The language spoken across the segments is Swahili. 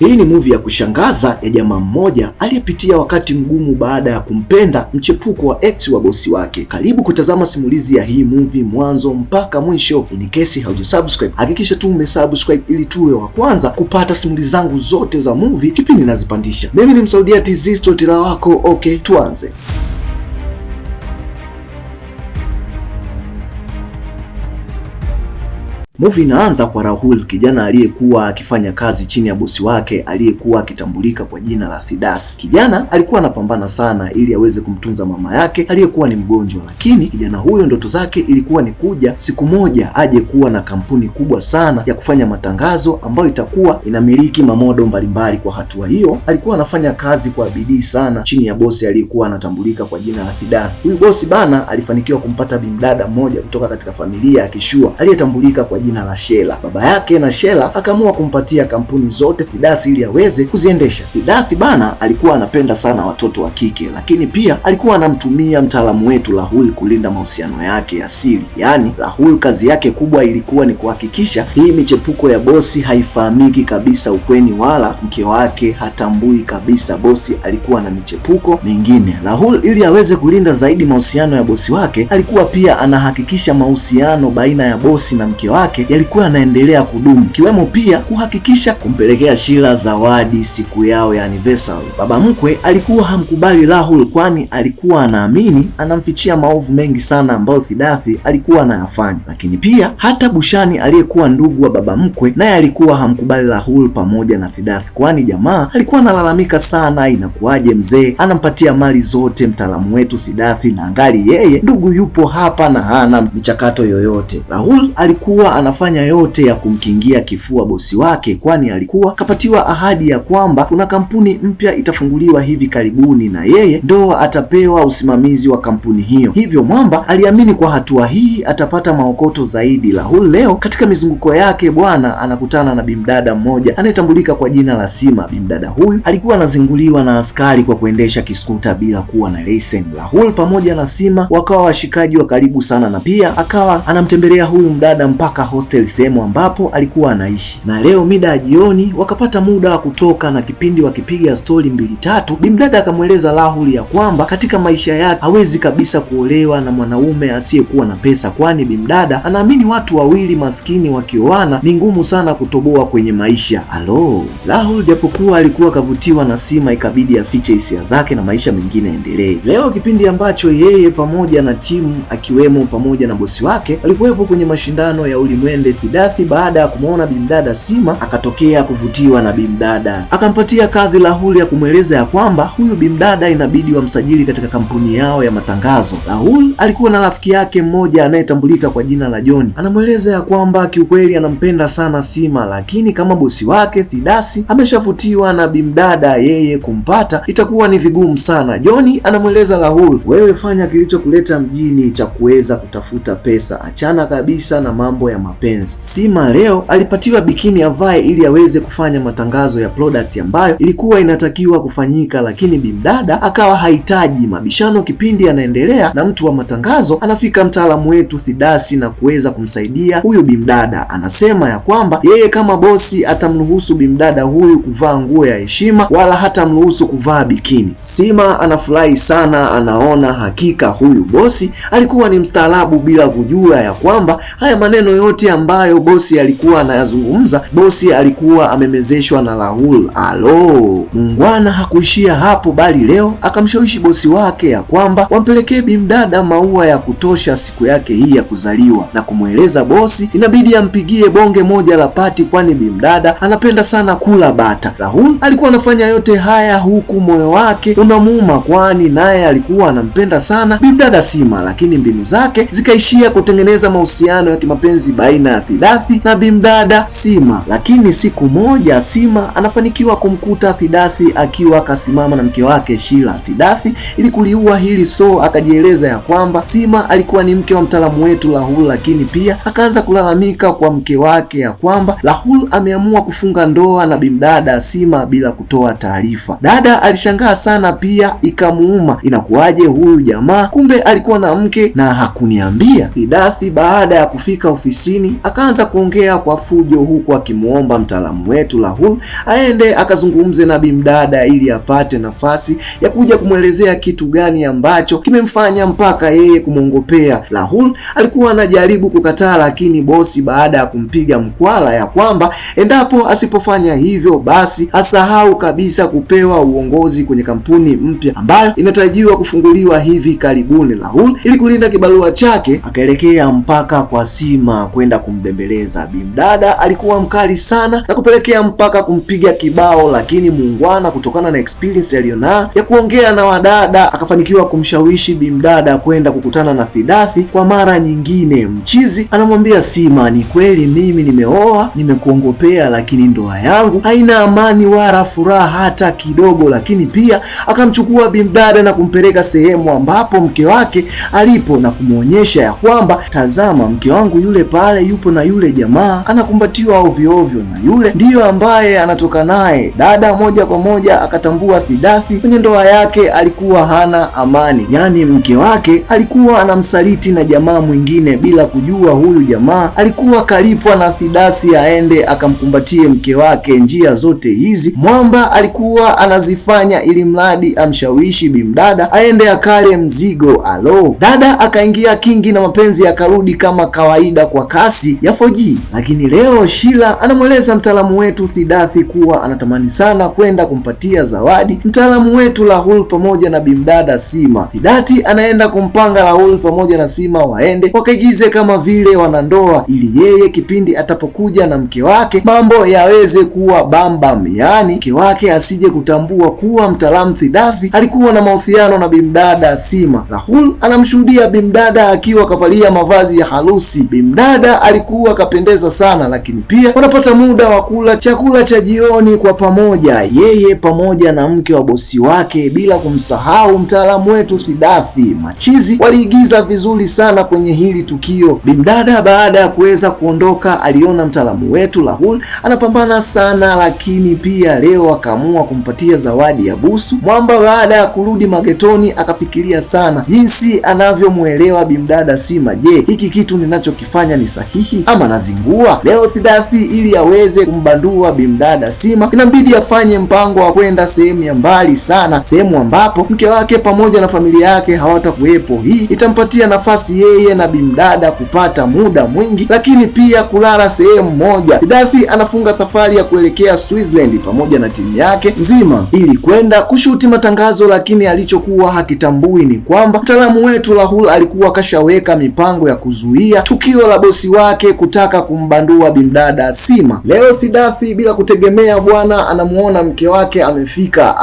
Hii ni movie ya kushangaza ya jamaa mmoja aliyepitia wakati mgumu baada ya kumpenda mchepuko wa ex wa bosi wake. Karibu kutazama simulizi ya hii movie mwanzo mpaka mwisho. In case haujasubscribe, hakikisha tu umesubscribe ili tuwe wa kwanza kupata simulizi zangu zote za movie kipindi nazipandisha. Mimi ni Msaudia TZ, storyteller wako. Okay, tuanze. Movie inaanza kwa Rahul, kijana aliyekuwa akifanya kazi chini ya bosi wake aliyekuwa akitambulika kwa jina la Thidas. Kijana alikuwa anapambana sana ili aweze kumtunza mama yake aliyekuwa ni mgonjwa, lakini kijana huyo ndoto zake ilikuwa ni kuja siku moja aje kuwa na kampuni kubwa sana ya kufanya matangazo ambayo itakuwa inamiliki mamodo mbalimbali. Kwa hatua hiyo alikuwa anafanya kazi kwa bidii sana chini ya bosi aliyekuwa anatambulika kwa jina la Thidas. Huyu bosi bana alifanikiwa kumpata bimdada mmoja kutoka katika familia ya Kishua aliyetambulika kwa jina la Shela. Baba yake na Shela akaamua kumpatia kampuni zote Thidas ili aweze kuziendesha. Thidas bana alikuwa anapenda sana watoto wa kike, lakini pia alikuwa anamtumia mtaalamu wetu Rahul kulinda mahusiano yake ya siri. Yaani Rahul kazi yake kubwa ilikuwa ni kuhakikisha hii michepuko ya bosi haifahamiki kabisa ukweni, wala mke wake hatambui kabisa bosi alikuwa na michepuko mingine. Rahul ili aweze kulinda zaidi mahusiano ya bosi wake, alikuwa pia anahakikisha mahusiano baina ya bosi na mke wake yalikuwa yanaendelea kudumu, kiwemo pia kuhakikisha kumpelekea Shila zawadi siku yao ya anniversary. Baba mkwe alikuwa hamkubali Rahul, kwani alikuwa anaamini anamfichia maovu mengi sana ambayo Thidas alikuwa anayafanya. Lakini pia hata Bushani aliyekuwa ndugu wa baba mkwe naye alikuwa hamkubali Rahul pamoja na Thidas, kwani jamaa alikuwa analalamika sana, inakuwaje mzee anampatia mali zote mtaalamu wetu Thidas na angali yeye ndugu yupo hapa na hana michakato yoyote. Rahul alikuwa anafanya yote ya kumkingia kifua bosi wake, kwani alikuwa kapatiwa ahadi ya kwamba kuna kampuni mpya itafunguliwa hivi karibuni na yeye ndo atapewa usimamizi wa kampuni hiyo. Hivyo mwamba aliamini kwa hatua hii atapata maokoto zaidi. Rahul leo katika mizunguko yake bwana anakutana na bimdada mmoja anayetambulika kwa jina la Sima. Bimdada huyu alikuwa anazinguliwa na askari kwa kuendesha kiskuta bila kuwa na leseni. Rahul pamoja na Sima wakawa washikaji wa karibu sana, na pia akawa anamtembelea huyu mdada mpaka hostel sehemu ambapo alikuwa anaishi. Na leo mida ya jioni wakapata muda wa kutoka, na kipindi wakipiga stori mbili tatu, bimdada akamweleza Rahul ya kwamba katika maisha yake hawezi kabisa kuolewa na mwanaume asiyekuwa na pesa, kwani bimdada anaamini watu wawili maskini wakioana ni ngumu sana kutoboa kwenye maisha. Alo, Rahul japokuwa alikuwa kavutiwa na Sima ikabidi afiche hisia zake na maisha mengine endelee. Leo kipindi ambacho yeye pamoja na timu akiwemo pamoja na bosi wake alikuwepo kwenye mashindano ya ulimwende, Thidas baada ya kumwona bimdada Sima akatokea kuvutiwa na bimdada, akampatia kadhi Rahul ya kumweleza ya kwamba huyu bimdada inabidi wamsajili katika kampuni yao ya matangazo. Rahul alikuwa na rafiki yake mmoja anayetambulika kwa jina la John, anamweleza ya kwamba kiukweli anampenda sana Sima, lakini kama bosi wake Thidas ameshavutiwa na bimdada, yeye kumpata itakuwa ni vigumu sana. John anamweleza Rahul, wewe fanya kilichokuleta mjini cha kuweza kutafuta pesa, achana kabisa na mambo ya mapenzi. Sima leo alipatiwa bikini avae ili aweze kufanya matangazo ya product ambayo ilikuwa inatakiwa kufanyika, lakini bimdada akawa hahitaji. Mabishano kipindi yanaendelea, na mtu wa matangazo anafika mtaalamu wetu Thidas na kuweza kumsaidia huyu bimdada. Anasema ya kwamba yeye kama bosi atamruhusu bimdada huyu kuvaa nguo ya heshima, wala hatamruhusu kuvaa bikini. Sima anafurahi sana, anaona hakika huyu bosi alikuwa ni mstaarabu bila kujua ya kwamba haya maneno yote ambayo bosi alikuwa anayazungumza, bosi alikuwa amemezeshwa na Rahul. Alo, muungwana hakuishia hapo, bali leo akamshawishi bosi wake ya kwamba wampelekee bimdada maua ya kutosha siku yake hii ya kuzaliwa, na kumweleza bosi inabidi ampigie bonge moja la pati, kwani bimdada anapenda sana kula bata. Rahul alikuwa anafanya yote haya huku moyo wake unamuuma, kwani naye alikuwa anampenda sana bimdada Sima, lakini mbinu zake zikaishia kutengeneza mahusiano ya kimapenzi baina ya Thidas na bimdada Sima. Lakini siku moja Sima anafanikiwa kumkuta Thidas akiwa akasimama na mke wake Shila. Thidas ili kuliua hili akajieleza ya kwamba Sima alikuwa ni mke wa mtaalamu wetu Rahul, lakini pia akaanza kulalamika kwa mke wake ya kwamba Rahul ameamua kufunga ndoa na bimdada Sima bila kutoa taarifa. Dada alishangaa sana, pia ikamuuma, inakuwaje huyu jamaa kumbe alikuwa na mke na hakuniambia. Thidas baada ya kufika ofisini lakini akaanza kuongea kwa fujo, huku akimuomba mtaalamu wetu Rahul aende akazungumze na bimdada ili apate nafasi ya kuja kumwelezea kitu gani ambacho kimemfanya mpaka yeye kumwongopea. Rahul alikuwa anajaribu kukataa, lakini bosi baada ya kumpiga mkwala ya kwamba endapo asipofanya hivyo basi asahau kabisa kupewa uongozi kwenye kampuni mpya ambayo inatarajiwa kufunguliwa hivi karibuni. Rahul ili kulinda kibarua chake akaelekea mpaka kwa Sima kwenda kumbembeleza. Bimdada alikuwa mkali sana na kupelekea mpaka kumpiga kibao, lakini muungwana kutokana na experience aliyonao ya kuongea na wadada akafanikiwa kumshawishi bimdada kwenda kukutana na Siddharth kwa mara nyingine. Mchizi anamwambia Sima, ni kweli mimi nimeoa, nimekuongopea, lakini ndoa yangu haina amani wala furaha hata kidogo. Lakini pia akamchukua bimdada na kumpeleka sehemu ambapo mke wake alipo na kumuonyesha ya kwamba tazama, mke wangu yule pale yupo na yule jamaa anakumbatiwa ovyo ovyo, na yule ndiyo ambaye anatoka naye. Dada moja kwa moja akatambua Siddharth kwenye ndoa yake alikuwa hana amani, yaani mke wake alikuwa anamsaliti na jamaa mwingine bila kujua huyu jamaa alikuwa kalipwa na Siddharth aende akamkumbatie mke wake. Njia zote hizi Mwamba alikuwa anazifanya ili mradi amshawishi bimdada aende akale mzigo. Dada akaingia kingi na mapenzi yakarudi kama kawaida kwa kasi ya 4G. Lakini leo Sheila anamweleza mtaalamu wetu Siddharth kuwa anatamani sana kwenda kumpatia zawadi mtaalamu wetu Rahul pamoja na bimdada Sima. Siddharth anaenda kumpanga Rahul pamoja na Sima waende wakaigize kama vile wanandoa, ili yeye kipindi atapokuja na mke wake mambo yaweze kuwa bambam, yaani mke wake asije kutambua kuwa mtaalamu Siddharth alikuwa na mahusiano na bimdada Sima. Rahul anamshuhudia bimdada akiwa kavalia mavazi ya harusi. Bimdada alikuwa kapendeza sana, lakini pia wanapata muda wa kula chakula cha jioni kwa pamoja, yeye pamoja na mke wa bosi wake, bila kumsahau mtaalamu wetu Siddharth. Machizi waliigiza vizuri sana kwenye hili tukio. Bimdada baada ya kuweza kuondoka aliona mtaalamu wetu Rahul anapambana sana, lakini pia leo akaamua kumpatia zawadi ya busu. Mwamba baada ya kurudi magetoni akafikiria sana jinsi anavyomuelewa bimdada Sima. Je, hiki kitu ninachokifanya ni sahihi ama nazingua? Leo Siddharth ili aweze kumbandua bimdada Sima inabidi afanye mpango wa kwenda sehemu ya mbali sana, sehemu ambapo mke wake pamoja na familia yake hawatakuwepo. Hii itampatia nafasi yeye na bimdada kupata muda mwingi, lakini pia kulala sehemu moja. Siddharth anafunga safari ya kuelekea Switzerland pamoja na timu yake nzima ili kwenda kushuti matangazo, lakini alichokuwa hakitambui ni kwamba mtaalamu wetu Rahul alikuwa kashaweka mipango ya kuzuia tukio la bosi wake kutaka kumbandua bimdada Sima. Leo Siddharth bila kutegemea bwana anamuona mke wake amefika.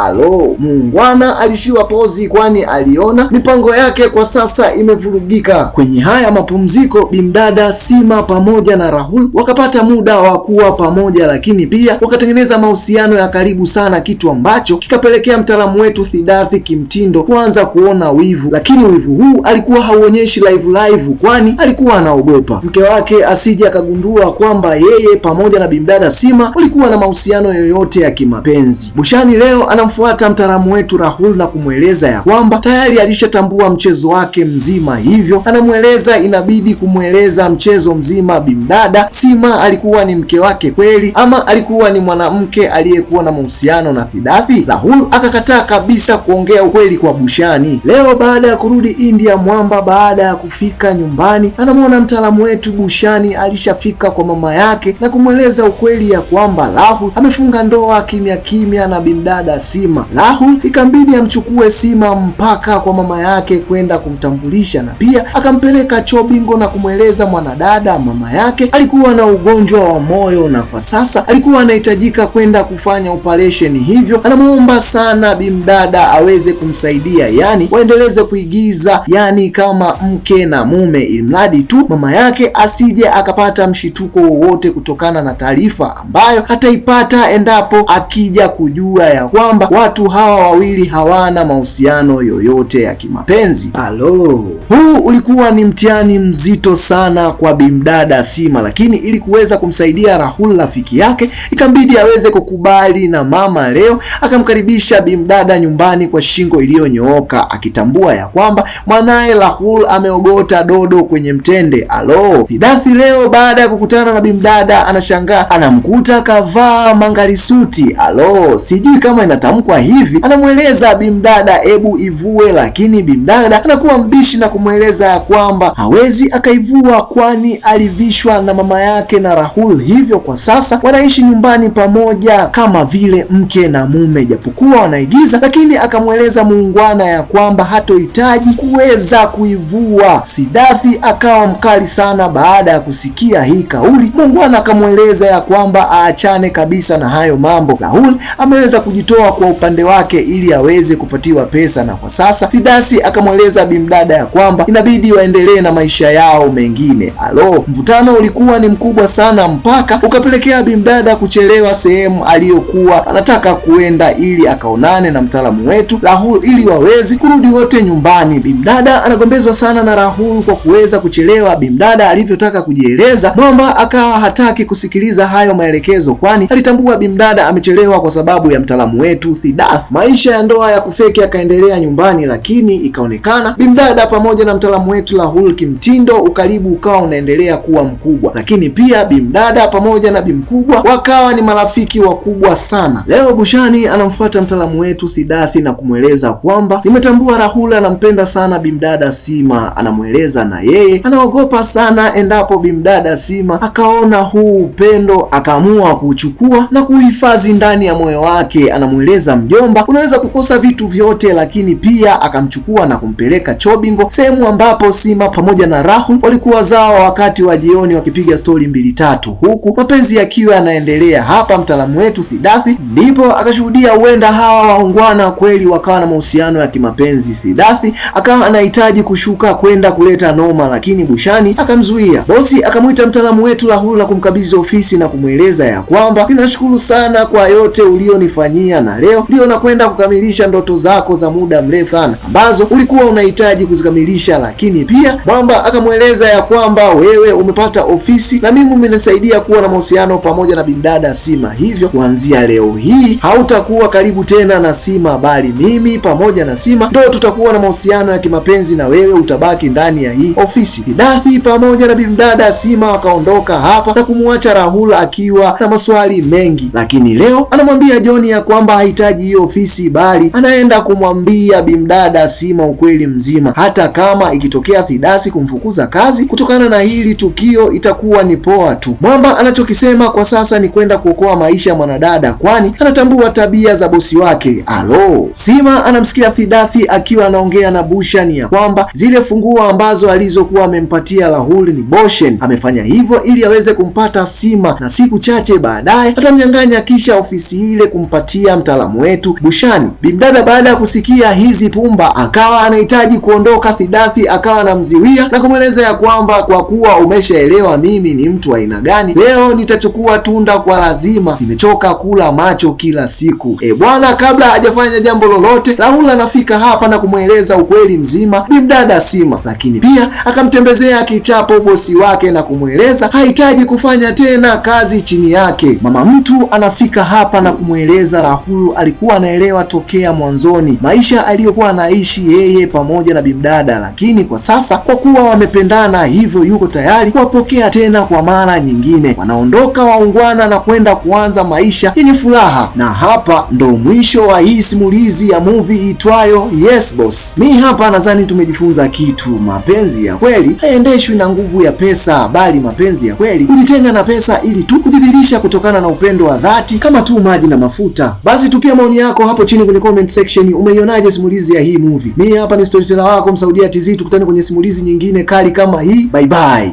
Muungwana alishiwa pozi, kwani aliona mipango yake kwa sasa imevurugika. Kwenye haya mapumziko bimdada Sima pamoja na Rahul wakapata muda wa kuwa pamoja, lakini pia wakatengeneza mahusiano ya karibu sana, kitu ambacho kikapelekea mtaalamu wetu Siddharth kimtindo kuanza kuona wivu. Lakini wivu huu alikuwa hauonyeshi live, kwani alikuwa anaogopa mke wake asije akagundua kwamba yeye pamoja na bimdada Sima walikuwa na mahusiano yoyote ya kimapenzi. Bushani leo anamfuata mtaalamu wetu Rahul na kumweleza ya kwamba tayari alishatambua mchezo wake mzima, hivyo anamweleza inabidi kumweleza mchezo mzima bimdada Sima alikuwa ni mke wake kweli ama alikuwa ni mwanamke aliyekuwa na mahusiano na Siddharth. Rahul akakataa kabisa kuongea ukweli kwa Bushani. Leo baada ya kurudi India, Mwamba baada ya kufika nyumbani anamwona mtaalamu wetu Bushani alishafika kwa mama yake na kumweleza ukweli ya kwamba Rahul amefunga ndoa kimya kimya na bimdada Sima. Rahul ikambidi amchukue Sima mpaka kwa mama yake kwenda kumtambulisha, na pia akampeleka Chobingo na kumweleza mwanadada mama yake alikuwa na ugonjwa wa moyo na kwa sasa alikuwa anahitajika kwenda kufanya operation, hivyo anamuomba sana bimdada aweze kumsaidia, yani waendeleze kuigiza yani kama mke na mume, ilimradi tu mama yake asije akapata mshituko wowote kutokana na taarifa ambayo hataipata endapo akija kujua ya kwamba watu hawa wawili hawana mahusiano yoyote ya kimapenzi. Huu ulikuwa ni mtihani mzito sana kwa bimdada Sima, lakini ili kuweza kumsaidia Rahul rafiki yake ikambidi aweze kukubali, na mama leo akamkaribisha bimdada nyumbani kwa shingo iliyonyooka, akitambua ya kwamba mwanae Rahul ameogota dodo kwenye mtende. Siddharth Sidathi leo baada ya kukutana na bimdada anashangaa anamkuta kavaa mangalisuti. Alo, sijui kama inatamkwa hivi. Anamweleza bimdada ebu ivue, lakini bimdada anakuwa mbishi na kumweleza kwamba hawezi akaivua kwani alivishwa na mama yake na Rahul, hivyo kwa sasa wanaishi nyumbani pamoja kama vile mke na mume, japokuwa wanaigiza, lakini akamweleza muungwana ya kwamba hatohitaji kuweza kuivua. Sidathi akawa mkali sana baada ya kusikia hii kauli. Muungwana akamweleza ya kwamba aachane kabisa na hayo mambo. Rahul ameweza kujitoa kwa upande wake ili aweze kupatiwa pesa, na kwa sasa Sidathi akamweleza bimdada ya kwamba inabidi waendelee na maisha yao mengine. Alo, mvutano ulikuwa ni mkubwa sana mpaka ukapelekea bimdada kuchelewa sehemu aliyokuwa anataka kuenda ili akaonane na mtaalamu wetu Rahul ili waweze kurudi wote nyumbani. Bimdada anagombezwa sana na Rahul kwa kuweza kuchelewa. Bimdada alivyotaka kujieleza, Mwamba akawa hataki kusikiliza hayo maelekezo, kwani alitambua bimdada amechelewa kwa sababu ya mtaalamu wetu Sidathi. Maisha ya ndoa ya kufeki yakaendelea nyumbani, lakini ikaonekana bimdada pamoja na mtaalamu wetu Rahul kimtindo ukaribu ukawa unaendelea kuwa mkubwa, lakini pia bimdada pamoja na bimkubwa wakawa ni marafiki wakubwa sana. Leo Bushani anamfuata mtaalamu wetu Sidathi na kumweleza kwamba nimetambua Rahul anampenda sana bimdada Sima. Anamweleza na yeye anaogopa sana endapo bimdada Sima akaona huu upendo akaamua kuchukua na kuhifadhi ndani ya moyo wake. Anamweleza mjomba, unaweza kukosa vitu vyote, lakini pia akamchukua na kumpeleka Chobingo, sehemu ambapo Sima pamoja na Rahul walikuwa zao wakati wa jioni wakipiga stori mbili tatu, huku mapenzi yakiwa yanaendelea. Hapa mtaalamu wetu Sidathi ndipo akashuhudia huenda hawa waungwana kweli wakawa na mahusiano ya kimapenzi. Sidathi akawa anahitaji kushuka kwenda kuleta noma, lakini Bushani akamzuia. Bosi akamwita mtaalamu wetu Rahul na kumkabidhi ofisi na kumweleza ya kwamba ninashukuru sana kwa yote ulionifanyia, na leo ndio nakwenda kukamilisha ndoto zako za muda mrefu sana ambazo ulikuwa unahitaji kuzikamilisha. Lakini pia Mwamba akamweleza ya kwamba wewe umepata ofisi na mimi umenisaidia kuwa na mahusiano pamoja na bimdada Sima, hivyo kuanzia leo hii hautakuwa karibu tena na Sima, bali mimi pamoja na Sima ndio tutakuwa na mahusiano ya kimapenzi na wewe utabaki ndani ya hii ofisi. Sidathi pamoja na bimdada Sima wakaondoka hapa na kumwacha Rahul akiwa na maswali mengi, lakini leo anamwambia John ya kwamba hahitaji hiyo ofisi, bali anaenda kumwambia bimdada Sima ukweli mzima. Hata kama ikitokea Sidathi kumfukuza kazi kutokana na hili tukio itakuwa ni poa tu. Mwamba anachokisema kwa sasa ni kwenda kuokoa maisha ya mwanadada, kwani anatambua tabia za bosi wake. Alo, Sima anamsikia Sidathi akiwa anaongea na Bushani ya kwamba zile funguo ambazo alizokuwa amempatia Rahul ni Boshen. Amefanya hivyo ili aweze kumpata Sima na siku chache baadaye atamnyang'anya kisha ofisi ile kumpatia mtaalamu wetu Bushani. Bimdada baada ya kusikia hizi pumba akawa anahitaji kuondoka. Sidathi akawa anamziwia na kumweleza ya kwamba kwa kuwa umeshaelewa mimi ni mtu wa aina gani, leo nitachukua tunda kwa lazima, nimechoka kula macho kila siku. Bwana, kabla hajafanya jambo lolote, Rahul anafika hapa na kumweleza ukweli mzima bimdada Sima, lakini pia akamtembezea kichapo bosi wake na kumweleza hahitaji kufanya tena kazi chini yake. Mama mtu anafika hapa na kumweleza Rahul alikuwa anaelewa tokea mwanzoni maisha aliyokuwa anaishi yeye pamoja na bimdada, lakini kwa sasa kwa kuwa wamependana hivyo yuko tayari kuwapokea tena kwa mara nyingine. Wanaondoka waungwana na kwenda kuanza maisha yenye furaha, na hapa ndo mwisho wa hii simulizi ya movie itwayo Yes Boss. Mi hapa nadhani tumejifunza kitu. Mapenzi ya kweli haendeshwi na nguvu ya pesa, bali mapenzi ya kweli kujitenga na pesa ili tu kujidhihirisha kutokana na upendo wa dhati kama tu maji na mafuta. Basi tupia maoni yako hapo chini kwenye comment section. Umeionaje simulizi ya hii movie? Mi hapa ni storyteller wako Msaudia TZ, tukutane kwenye simulizi nyingine kali kama hii. Bye bye.